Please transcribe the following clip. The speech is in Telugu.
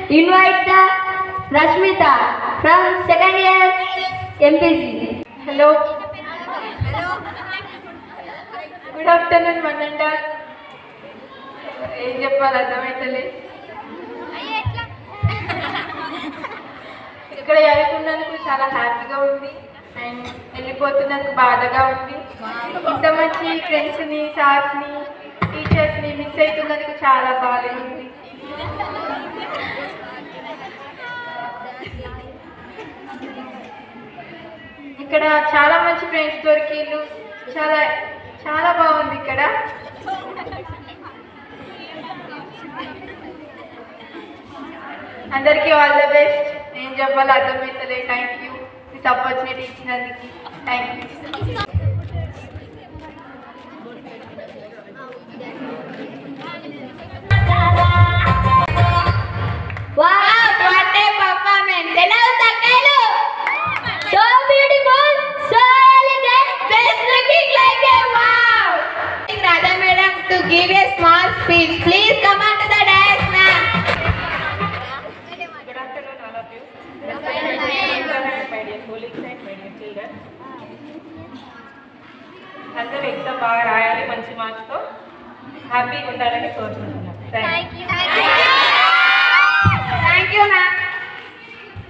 invite the Rashmita from second year MPC. Hello. Good afternoon, Mananda. ఏం చెప్పాలి అర్థమైతలే. ఇక్కడ చదువుకున్నందుకు చాలా హ్యాపీగా ఉంది అండ్ వెళ్ళిపోతున్నందుకు బాధగా ఉంది. ఇంత మంచి ఫ్రెండ్స్ని, సార్స్ని, టీచర్స్ని మిస్ అవుతున్నందుకు చాలా బాధగా ఉంది. ఇక్కడ చాలా మంచి ఫ్రెండ్స్ దొరికిళ్ళు. చాలా చాలా బాగుంది ఇక్కడ. అందరికీ ఆల్ ద బెస్ట్. ఏం చెప్పాలి అర్థమవుతలే. థ్యాంక్ యూ దిస్ ఆపర్చునిటీ ఇచ్చినందుకు. Thank you. To give a small speech, please come on to the dais, ma'am. Good afternoon, all of you. My dear colleagues and my dear children. అందరూ ఎగ్జామ్ బాగా రాయాలి, మంచి మార్క్స్తో హ్యాపీగా ఉండాలని కోరుకుంటున్నాను. Thank you. Thank you, ma'am.